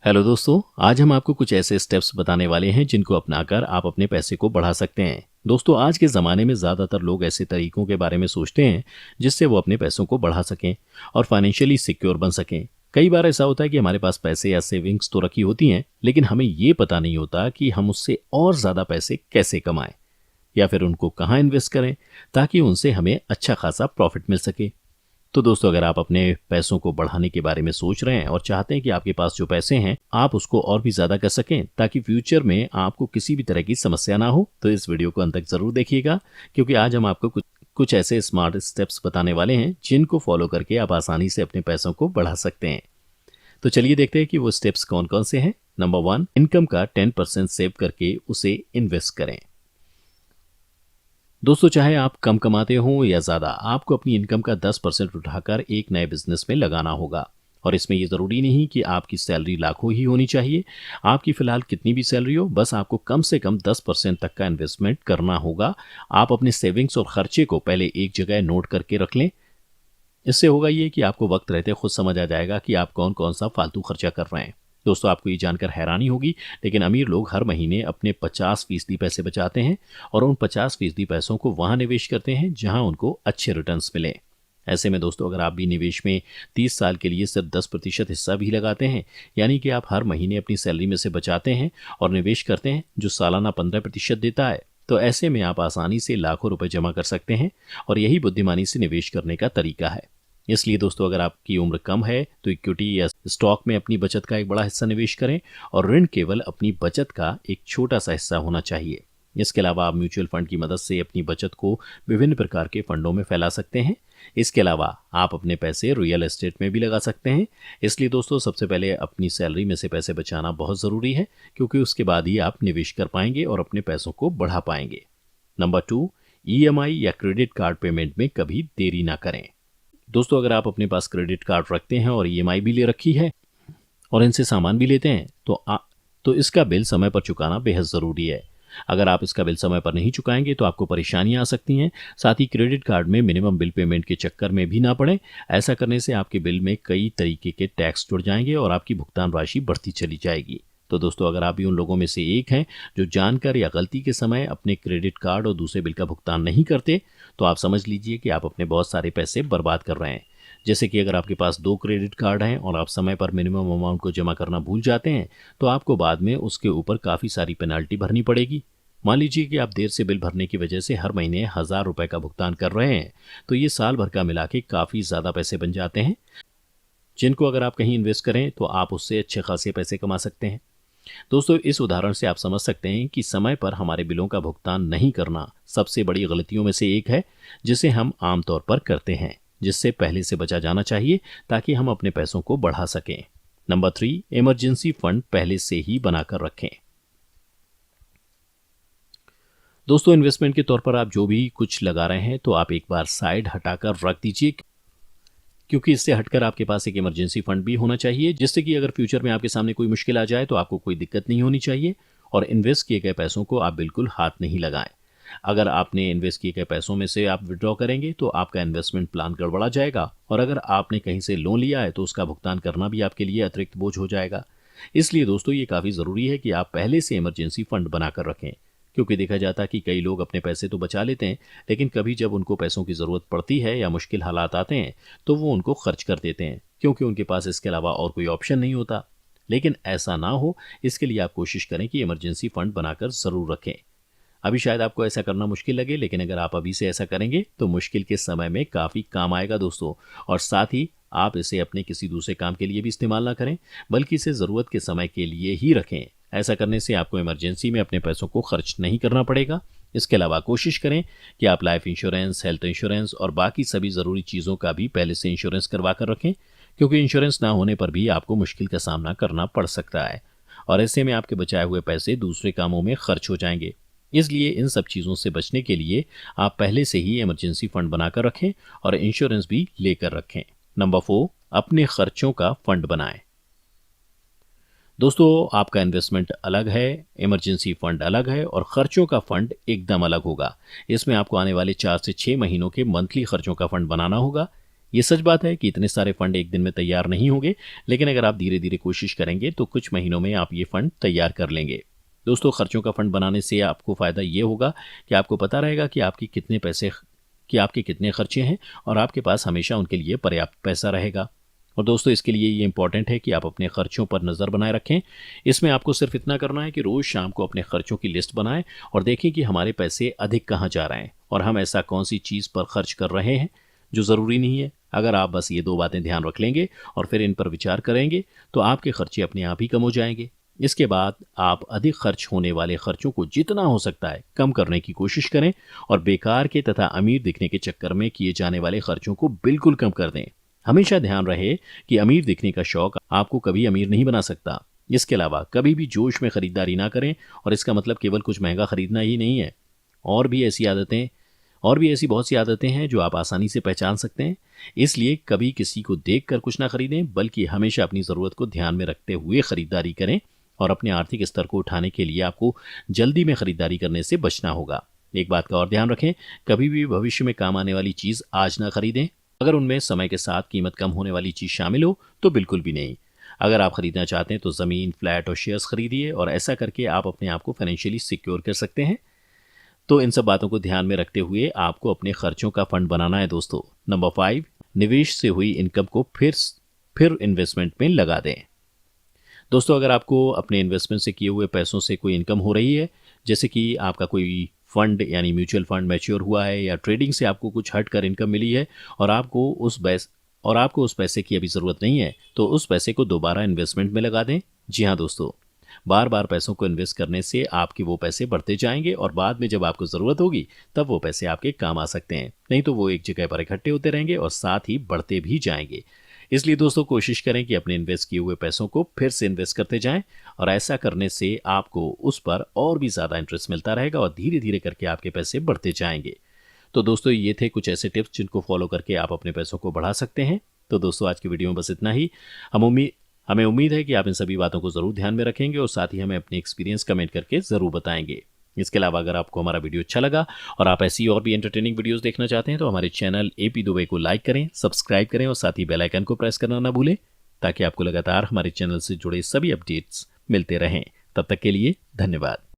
Hello दोस्तों, आज हम आपको कुछ ऐसे स्टेप्स बताने वाले हैं जिनको अपनाकर आप अपने पैसे को बढ़ा सकते हैं। दोस्तों, आज के ज़माने में ज़्यादातर लोग ऐसे तरीकों के बारे में सोचते हैं जिससे वो अपने पैसों को बढ़ा सकें और फाइनेंशियली सिक्योर बन सकें। कई बार ऐसा होता है कि हमारे पास पैसे या सेविंग्स तो रखी होती हैं, लेकिन हमें ये पता नहीं होता कि हम उससे और ज़्यादा पैसे कैसे कमाएं या फिर उनको कहाँ इन्वेस्ट करें ताकि उनसे हमें अच्छा खासा प्रॉफिट मिल सके। तो दोस्तों, अगर आप अपने पैसों को बढ़ाने के बारे में सोच रहे हैं और चाहते हैं कि आपके पास जो पैसे हैं आप उसको और भी ज़्यादा कर सकें ताकि फ्यूचर में आपको किसी भी तरह की समस्या ना हो, तो इस वीडियो को अंत तक ज़रूर देखिएगा, क्योंकि आज हम आपको कुछ ऐसे स्मार्ट स्टेप्स बताने वाले हैं जिनको फॉलो करके आप आसानी से अपने पैसों को बढ़ा सकते हैं। तो चलिए देखते हैं कि वो स्टेप्स कौन कौन से हैं। नंबर 1, इनकम का 10% सेव करके उसे इन्वेस्ट करें। दोस्तों, चाहे आप कम कमाते हो या ज़्यादा, आपको अपनी इनकम का 10% उठाकर एक नए बिजनेस में लगाना होगा। और इसमें ये ज़रूरी नहीं कि आपकी सैलरी लाखों ही होनी चाहिए। आपकी फ़िलहाल कितनी भी सैलरी हो, बस आपको कम से कम 10% तक का इन्वेस्टमेंट करना होगा। आप अपने सेविंग्स और खर्चे को पहले एक जगह नोट करके रख लें। इससे होगा ये कि आपको वक्त रहते खुद समझ आ जाएगा कि आप कौन कौन सा फालतू खर्चा कर रहे हैं। दोस्तों, आपको ये जानकर हैरानी होगी, लेकिन अमीर लोग हर महीने अपने 50% पैसे बचाते हैं और उन 50% पैसों को वहां निवेश करते हैं जहां उनको अच्छे रिटर्न्स मिले। ऐसे में दोस्तों, अगर आप भी निवेश में 30 साल के लिए सिर्फ 10% हिस्सा भी लगाते हैं, यानी कि आप हर महीने अपनी सैलरी में से बचाते हैं और निवेश करते हैं जो सालाना 15% देता है, तो ऐसे में आप आसानी से लाखों रुपए जमा कर सकते हैं। और यही बुद्धिमानी से निवेश करने का तरीका है। इसलिए दोस्तों, अगर आपकी उम्र कम है तो इक्विटी या स्टॉक में अपनी बचत का एक बड़ा हिस्सा निवेश करें और ऋण केवल अपनी बचत का एक छोटा सा हिस्सा होना चाहिए। इसके अलावा आप म्यूचुअल फंड की मदद से अपनी बचत को विभिन्न प्रकार के फंडों में फैला सकते हैं। इसके अलावा आप अपने पैसे रियल एस्टेट में भी लगा सकते हैं। इसलिए दोस्तों, सबसे पहले अपनी सैलरी में से पैसे बचाना बहुत ज़रूरी है, क्योंकि उसके बाद ही आप निवेश कर पाएंगे और अपने पैसों को बढ़ा पाएंगे। नंबर 2, ईएमआई या क्रेडिट कार्ड पेमेंट में कभी देरी ना करें। दोस्तों, अगर आप अपने पास क्रेडिट कार्ड रखते हैं और ईएमआई भी ले रखी है और इनसे सामान भी लेते हैं तो इसका बिल समय पर चुकाना बेहद ज़रूरी है। अगर आप इसका बिल समय पर नहीं चुकाएंगे तो आपको परेशानियां आ सकती हैं। साथ ही क्रेडिट कार्ड में मिनिमम बिल पेमेंट के चक्कर में भी ना पड़े। ऐसा करने से आपके बिल में कई तरीके के टैक्स जुड़ जाएंगे और आपकी भुगतान राशि बढ़ती चली जाएगी। तो दोस्तों, अगर आप भी उन लोगों में से एक हैं जो जानकर या गलती के समय अपने क्रेडिट कार्ड और दूसरे बिल का भुगतान नहीं करते, तो आप समझ लीजिए कि आप अपने बहुत सारे पैसे बर्बाद कर रहे हैं। जैसे कि अगर आपके पास 2 क्रेडिट कार्ड हैं और आप समय पर मिनिमम अमाउंट को जमा करना भूल जाते हैं, तो आपको बाद में उसके ऊपर काफ़ी सारी पेनाल्टी भरनी पड़ेगी। मान लीजिए कि आप देर से बिल भरने की वजह से हर महीने 1000 रुपये का भुगतान कर रहे हैं, तो ये साल भर का मिला के काफ़ी ज़्यादा पैसे बन जाते हैं, जिनको अगर आप कहीं इन्वेस्ट करें तो आप उससे अच्छे खासे पैसे कमा सकते हैं। दोस्तों, इस उदाहरण से आप समझ सकते हैं कि समय पर हमारे बिलों का भुगतान नहीं करना सबसे बड़ी गलतियों में से एक है, जिसे हम आमतौर पर करते हैं, जिससे पहले से बचा जाना चाहिए ताकि हम अपने पैसों को बढ़ा सकें। नंबर 3, इमरजेंसी फंड पहले से ही बनाकर रखें। दोस्तों, इन्वेस्टमेंट के तौर पर आप जो भी कुछ लगा रहे हैं तो आप एक बार साइड हटाकर रख दीजिए, क्योंकि इससे हटकर आपके पास एक इमरजेंसी फंड भी होना चाहिए, जिससे कि अगर फ्यूचर में आपके सामने कोई मुश्किल आ जाए तो आपको कोई दिक्कत नहीं होनी चाहिए। और इन्वेस्ट किए गए पैसों को आप बिल्कुल हाथ नहीं लगाएं। अगर आपने इन्वेस्ट किए गए पैसों में से आप विड्रॉ करेंगे तो आपका इन्वेस्टमेंट प्लान गड़बड़ा जाएगा, और अगर आपने कहीं से लोन लिया है तो उसका भुगतान करना भी आपके लिए अतिरिक्त बोझ हो जाएगा। इसलिए दोस्तों, ये काफ़ी ज़रूरी है कि आप पहले से इमरजेंसी फंड बनाकर रखें, क्योंकि देखा जाता है कि कई लोग अपने पैसे तो बचा लेते हैं, लेकिन कभी जब उनको पैसों की ज़रूरत पड़ती है या मुश्किल हालात आते हैं तो वो उनको खर्च कर देते हैं, क्योंकि उनके पास इसके अलावा और कोई ऑप्शन नहीं होता। लेकिन ऐसा ना हो, इसके लिए आप कोशिश करें कि इमरजेंसी फंड बनाकर ज़रूर रखें। अभी शायद आपको ऐसा करना मुश्किल लगे, लेकिन अगर आप अभी से ऐसा करेंगे तो मुश्किल के समय में काफ़ी काम आएगा दोस्तों। और साथ ही आप इसे अपने किसी दूसरे काम के लिए भी इस्तेमाल ना करें, बल्कि इसे ज़रूरत के समय के लिए ही रखें। ऐसा करने से आपको इमरजेंसी में अपने पैसों को खर्च नहीं करना पड़ेगा। इसके अलावा कोशिश करें कि आप लाइफ इंश्योरेंस, हेल्थ इंश्योरेंस और बाकी सभी ज़रूरी चीज़ों का भी पहले से इंश्योरेंस करवा कर रखें, क्योंकि इंश्योरेंस ना होने पर भी आपको मुश्किल का सामना करना पड़ सकता है और ऐसे में आपके बचाए हुए पैसे दूसरे कामों में खर्च हो जाएंगे। इसलिए इन सब चीज़ों से बचने के लिए आप पहले से ही इमरजेंसी फंड बनाकर रखें और इंश्योरेंस भी लेकर रखें। नंबर 4, अपने खर्चों का फंड बनाएं। दोस्तों, आपका इन्वेस्टमेंट अलग है, इमरजेंसी फंड अलग है और खर्चों का फंड एकदम अलग होगा। इसमें आपको आने वाले 4 से 6 महीनों के मंथली खर्चों का फंड बनाना होगा। ये सच बात है कि इतने सारे फंड एक दिन में तैयार नहीं होंगे, लेकिन अगर आप धीरे धीरे कोशिश करेंगे तो कुछ महीनों में आप ये फंड तैयार कर लेंगे। दोस्तों, खर्चों का फंड बनाने से आपको फ़ायदा ये होगा कि आपको पता रहेगा कि आपके कितने खर्चे हैं और आपके पास हमेशा उनके लिए पर्याप्त पैसा रहेगा। और दोस्तों, इसके लिए ये इंपॉर्टेंट है कि आप अपने खर्चों पर नज़र बनाए रखें। इसमें आपको सिर्फ इतना करना है कि रोज़ शाम को अपने खर्चों की लिस्ट बनाएं और देखें कि हमारे पैसे अधिक कहाँ जा रहे हैं और हम ऐसा कौन सी चीज़ पर खर्च कर रहे हैं जो ज़रूरी नहीं है। अगर आप बस ये 2 बातें ध्यान रख लेंगे और फिर इन पर विचार करेंगे तो आपके खर्चे अपने आप ही कम हो जाएंगे। इसके बाद आप अधिक खर्च होने वाले खर्चों को जितना हो सकता है कम करने की कोशिश करें और बेकार के तथा अमीर दिखने के चक्कर में किए जाने वाले खर्चों को बिल्कुल कम कर दें। हमेशा ध्यान रहे कि अमीर दिखने का शौक आपको कभी अमीर नहीं बना सकता। इसके अलावा कभी भी जोश में खरीदारी ना करें, और इसका मतलब केवल कुछ महंगा खरीदना ही नहीं है। और भी ऐसी बहुत सी आदतें हैं जो आप आसानी से पहचान सकते हैं। इसलिए कभी किसी को देखकर कुछ ना खरीदें, बल्कि हमेशा अपनी ज़रूरत को ध्यान में रखते हुए खरीदारी करें। और अपने आर्थिक स्तर को उठाने के लिए आपको जल्दी में खरीदारी करने से बचना होगा। एक बात का और ध्यान रखें, कभी भी भविष्य में काम आने वाली चीज़ आज ना खरीदें। अगर उनमें समय के साथ कीमत कम होने वाली चीज़ शामिल हो तो बिल्कुल भी नहीं। अगर आप खरीदना चाहते हैं तो ज़मीन, फ्लैट और शेयर्स खरीदिए, और ऐसा करके आप अपने आप को फाइनेंशियली सिक्योर कर सकते हैं। तो इन सब बातों को ध्यान में रखते हुए आपको अपने खर्चों का फंड बनाना है दोस्तों। नंबर 5, निवेश से हुई इनकम को फिर इन्वेस्टमेंट में लगा दें। दोस्तों, अगर आपको अपने इन्वेस्टमेंट से किए हुए पैसों से कोई इनकम हो रही है, जैसे कि आपका कोई फंड यानी म्यूचुअल फंड मैच्योर हुआ है या ट्रेडिंग से आपको कुछ हटकर इनकम मिली है और आपको उस पैसे की अभी ज़रूरत नहीं है, तो उस पैसे को दोबारा इन्वेस्टमेंट में लगा दें। जी हाँ दोस्तों, बार बार पैसों को इन्वेस्ट करने से आपके वो पैसे बढ़ते जाएंगे और बाद में जब आपको ज़रूरत होगी तब वो पैसे आपके काम आ सकते हैं। नहीं तो वो एक जगह पर इकट्ठे होते रहेंगे और साथ ही बढ़ते भी जाएंगे। इसलिए दोस्तों, कोशिश करें कि अपने इन्वेस्ट किए हुए पैसों को फिर से इन्वेस्ट करते जाएं, और ऐसा करने से आपको उस पर और भी ज़्यादा इंटरेस्ट मिलता रहेगा और धीरे धीरे करके आपके पैसे बढ़ते जाएंगे। तो दोस्तों, ये थे कुछ ऐसे टिप्स जिनको फॉलो करके आप अपने पैसों को बढ़ा सकते हैं। तो दोस्तों, आज की वीडियो में बस इतना ही। हमें उम्मीद है कि आप इन सभी बातों को ज़रूर ध्यान में रखेंगे और साथ ही हमें अपने एक्सपीरियंस कमेंट करके ज़रूर बताएंगे। इसके अलावा अगर आपको हमारा वीडियो अच्छा लगा और आप ऐसी और भी एंटरटेनिंग वीडियोस देखना चाहते हैं तो हमारे चैनल एपी दुबे को लाइक करें, सब्सक्राइब करें और साथ ही बेल आइकन को प्रेस करना ना भूलें, ताकि आपको लगातार हमारे चैनल से जुड़े सभी अपडेट्स मिलते रहें। तब तक के लिए धन्यवाद।